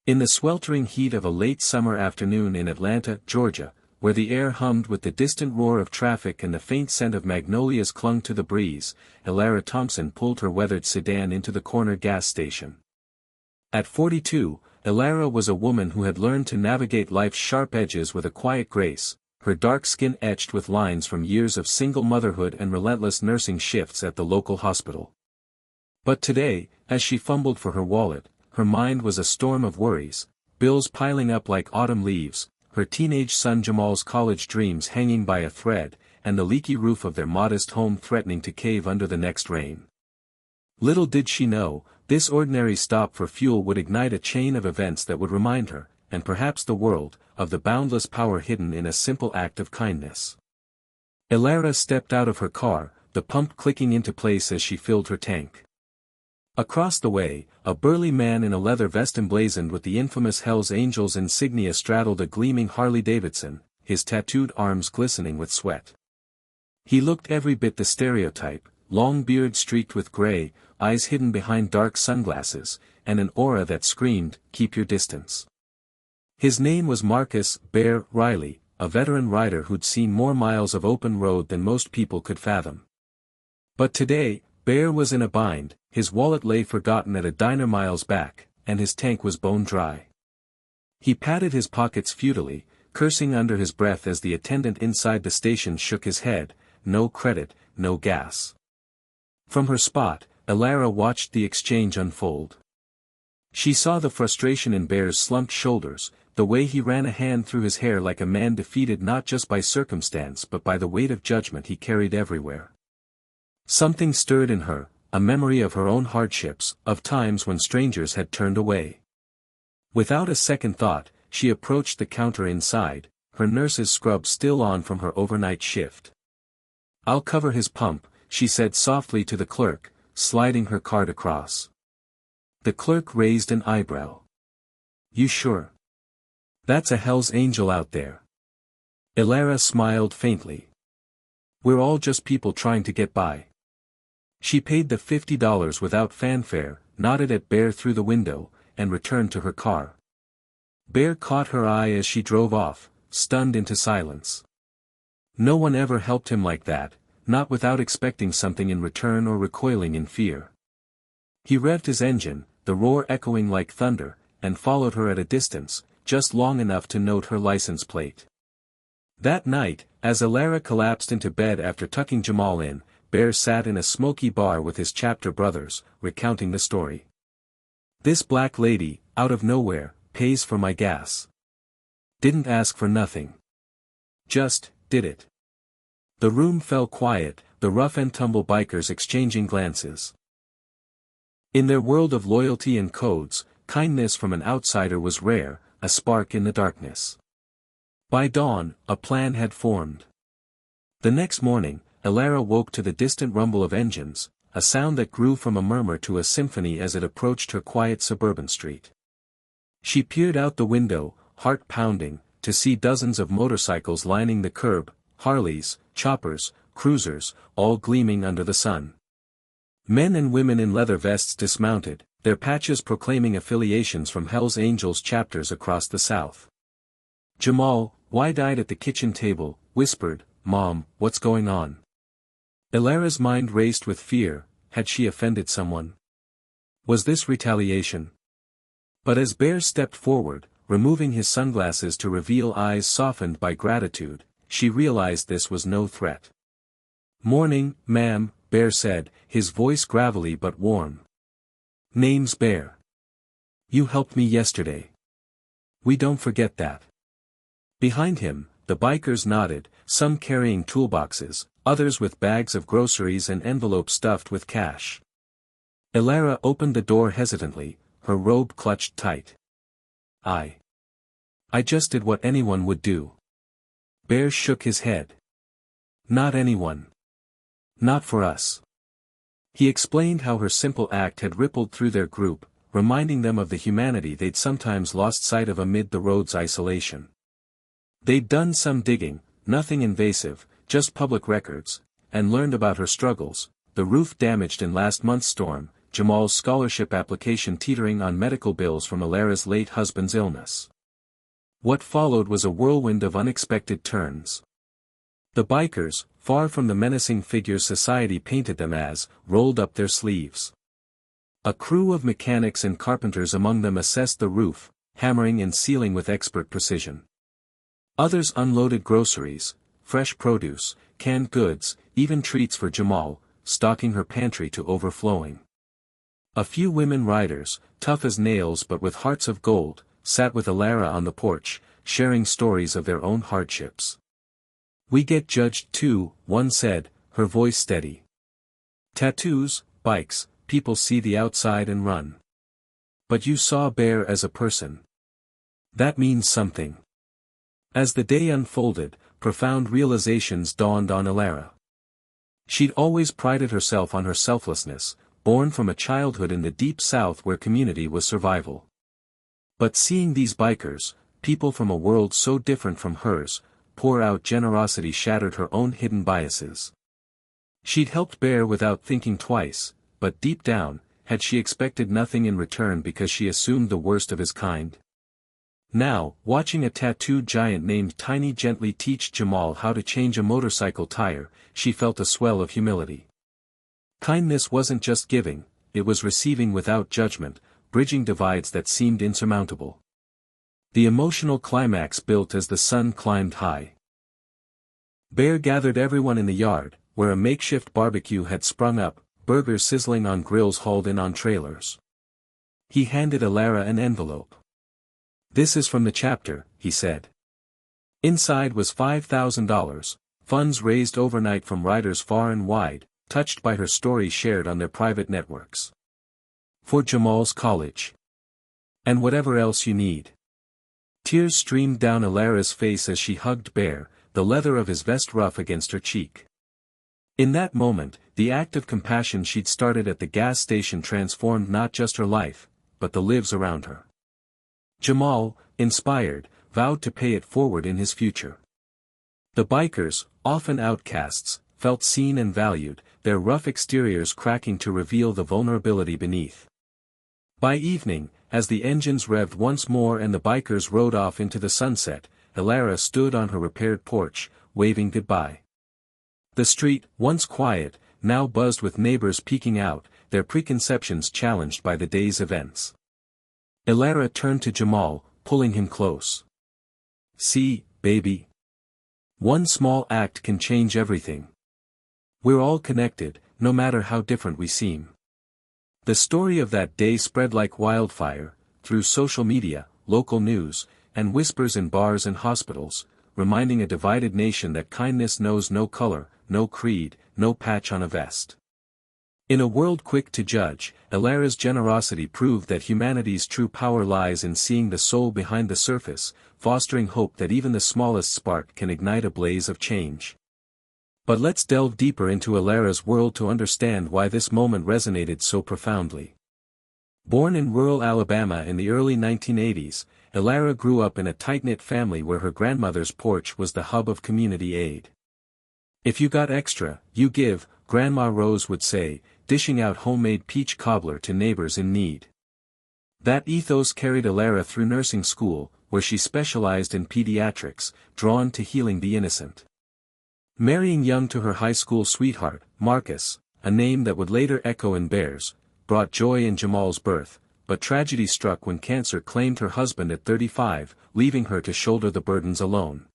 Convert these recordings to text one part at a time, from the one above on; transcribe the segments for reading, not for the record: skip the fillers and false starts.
In the sweltering heat of a late summer afternoon in Atlanta, Georgia, where the air hummed with the distant roar of traffic and the faint scent of magnolias clung to the breeze, Elara Thompson pulled her weathered sedan into the corner gas station. At 42, Elara was a woman who had learned to navigate life's sharp edges with a quiet grace, her dark skin etched with lines from years of single motherhood and relentless nursing shifts at the local hospital. But today, as she fumbled for her wallet, her mind was a storm of worries, bills piling up like autumn leaves, her teenage son Jamal's college dreams hanging by a thread, and the leaky roof of their modest home threatening to cave under the next rain. Little did she know, this ordinary stop for fuel would ignite a chain of events that would remind her, and perhaps the world, of the boundless power hidden in a simple act of kindness. Elara stepped out of her car, the pump clicking into place as she filled her tank. Across the way, a burly man in a leather vest emblazoned with the infamous Hell's Angels insignia straddled a gleaming Harley-Davidson, his tattooed arms glistening with sweat. He looked every bit the stereotype, long beard streaked with gray, eyes hidden behind dark sunglasses, and an aura that screamed, "Keep your distance." His name was Marcus "Bear" Riley, a veteran rider who'd seen more miles of open road than most people could fathom. But today, Bear was in a bind, his wallet lay forgotten at a diner miles back, and his tank was bone dry. He patted his pockets futilely, cursing under his breath as the attendant inside the station shook his head, no credit, no gas. From her spot, Elara watched the exchange unfold. She saw the frustration in Bear's slumped shoulders, the way he ran a hand through his hair like a man defeated not just by circumstance but by the weight of judgment he carried everywhere. Something stirred in her, a memory of her own hardships, of times when strangers had turned away. Without a second thought, she approached the counter inside, her nurse's scrub still on from her overnight shift. "I'll cover his pump," she said softly to the clerk, sliding her card across. The clerk raised an eyebrow. "You sure? That's a Hell's Angel out there." Elara smiled faintly. "We're all just people trying to get by." She paid the $50 without fanfare, nodded at Bear through the window, and returned to her car. Bear caught her eye as she drove off, stunned into silence. No one ever helped him like that, not without expecting something in return or recoiling in fear. He revved his engine, the roar echoing like thunder, and followed her at a distance, just long enough to note her license plate. That night, as Elara collapsed into bed after tucking Jamal in, Bear sat in a smoky bar with his chapter brothers, recounting the story. "This black lady, out of nowhere, pays for my gas. Didn't ask for nothing. Just, did it." The room fell quiet, the rough and tumble bikers exchanging glances. In their world of loyalty and codes, kindness from an outsider was rare, a spark in the darkness. By dawn, a plan had formed. The next morning, Elara woke to the distant rumble of engines, a sound that grew from a murmur to a symphony as it approached her quiet suburban street. She peered out the window, heart pounding, to see dozens of motorcycles lining the curb, Harleys, choppers, cruisers, all gleaming under the sun. Men and women in leather vests dismounted, their patches proclaiming affiliations from Hell's Angels chapters across the South. Jamal, wide-eyed at the kitchen table, whispered, "Mom, what's going on?" Elara's mind raced with fear. Had she offended someone? Was this retaliation? But as Bear stepped forward, removing his sunglasses to reveal eyes softened by gratitude, she realized this was no threat. "Morning, ma'am," Bear said, his voice gravelly but warm. "Name's Bear. You helped me yesterday. We don't forget that." Behind him, the bikers nodded, some carrying toolboxes, others with bags of groceries and envelopes stuffed with cash. Elara opened the door hesitantly, her robe clutched tight. I just did what anyone would do." Bear shook his head. "Not anyone. Not for us." He explained how her simple act had rippled through their group, reminding them of the humanity they'd sometimes lost sight of amid the road's isolation. They'd done some digging, nothing invasive, just public records, and learned about her struggles, the roof damaged in last month's storm, Jamal's scholarship application teetering on medical bills from Alara's late husband's illness. What followed was a whirlwind of unexpected turns. The bikers, far from the menacing figures society painted them as, rolled up their sleeves. A crew of mechanics and carpenters among them assessed the roof, hammering and sealing with expert precision. Others unloaded groceries, fresh produce, canned goods, even treats for Jamal, stocking her pantry to overflowing. A few women riders, tough as nails but with hearts of gold, sat with Alara on the porch, sharing stories of their own hardships. "We get judged too," one said, her voice steady. "Tattoos, bikes, people see the outside and run. But you saw Bear as a person. That means something." As the day unfolded, profound realizations dawned on Alara. She'd always prided herself on her selflessness, born from a childhood in the deep south where community was survival. But seeing these bikers, people from a world so different from hers, pour out generosity shattered her own hidden biases. She'd helped Bear without thinking twice, but deep down, had she expected nothing in return because she assumed the worst of his kind? Now, watching a tattooed giant named Tiny gently teach Jamal how to change a motorcycle tire, she felt a swell of humility. Kindness wasn't just giving, it was receiving without judgment, bridging divides that seemed insurmountable. The emotional climax built as the sun climbed high. Bear gathered everyone in the yard, where a makeshift barbecue had sprung up, burgers sizzling on grills hauled in on trailers. He handed Alara an envelope. "This is from the chapter," he said. Inside was $5,000, funds raised overnight from riders far and wide, touched by her story shared on their private networks. "For Jamal's college. And whatever else you need." Tears streamed down Alara's face as she hugged Bear, the leather of his vest rough against her cheek. In that moment, the act of compassion she'd started at the gas station transformed not just her life, but the lives around her. Jamal, inspired, vowed to pay it forward in his future. The bikers, often outcasts, felt seen and valued, their rough exteriors cracking to reveal the vulnerability beneath. By evening, as the engines revved once more and the bikers rode off into the sunset, Alara stood on her repaired porch, waving goodbye. The street, once quiet, now buzzed with neighbors peeking out, their preconceptions challenged by the day's events. Alara turned to Jamal, pulling him close. "See, baby. One small act can change everything. We're all connected, no matter how different we seem." The story of that day spread like wildfire, through social media, local news, and whispers in bars and hospitals, reminding a divided nation that kindness knows no color, no creed, no patch on a vest. In a world quick to judge, Alara's generosity proved that humanity's true power lies in seeing the soul behind the surface, fostering hope that even the smallest spark can ignite a blaze of change. But let's delve deeper into Alara's world to understand why this moment resonated so profoundly. Born in rural Alabama in the early 1980s, Alara grew up in a tight-knit family where her grandmother's porch was the hub of community aid. "If you got extra, you give," Grandma Rose would say, dishing out homemade peach cobbler to neighbors in need. That ethos carried Alara through nursing school, where she specialized in pediatrics, drawn to healing the innocent. Marrying young to her high school sweetheart, Marcus, a name that would later echo in Bear's, brought joy in Jamal's birth, but tragedy struck when cancer claimed her husband at 35, leaving her to shoulder the burdens alone.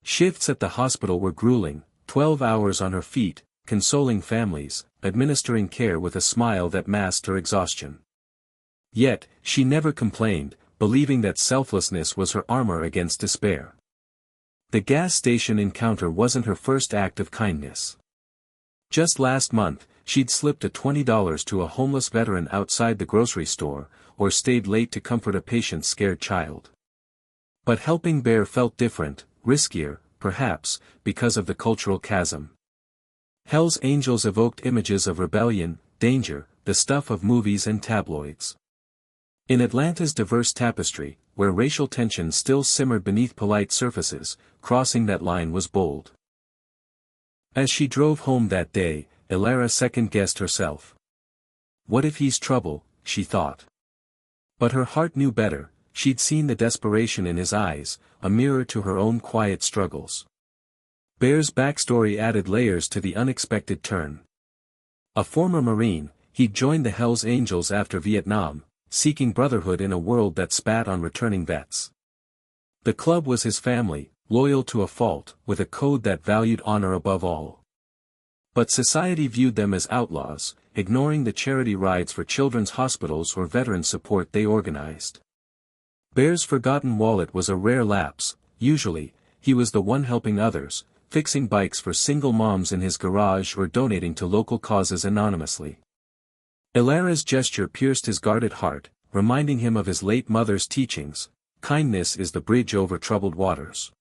Shifts at the hospital were grueling, 12 hours on her feet, consoling families, administering care with a smile that masked her exhaustion. Yet, she never complained, believing that selflessness was her armor against despair. The gas station encounter wasn't her first act of kindness. Just last month, she'd slipped a $20 to a homeless veteran outside the grocery store, or stayed late to comfort a patient's scared child. But helping Bear felt different, riskier, perhaps, because of the cultural chasm. Hell's Angels evoked images of rebellion, danger, the stuff of movies and tabloids. In Atlanta's diverse tapestry, where racial tension still simmered beneath polite surfaces, crossing that line was bold. As she drove home that day, Alara second-guessed herself. What if he's trouble, she thought. But her heart knew better, she'd seen the desperation in his eyes, a mirror to her own quiet struggles. Bear's backstory added layers to the unexpected turn. A former Marine, he'd joined the Hells Angels after Vietnam, seeking brotherhood in a world that spat on returning vets. The club was his family, loyal to a fault, with a code that valued honor above all. But society viewed them as outlaws, ignoring the charity rides for children's hospitals or veteran support they organized. Bear's forgotten wallet was a rare lapse. Usually, he was the one helping others, fixing bikes for single moms in his garage or donating to local causes anonymously. Ilara's gesture pierced his guarded heart, reminding him of his late mother's teachings: kindness is the bridge over troubled waters.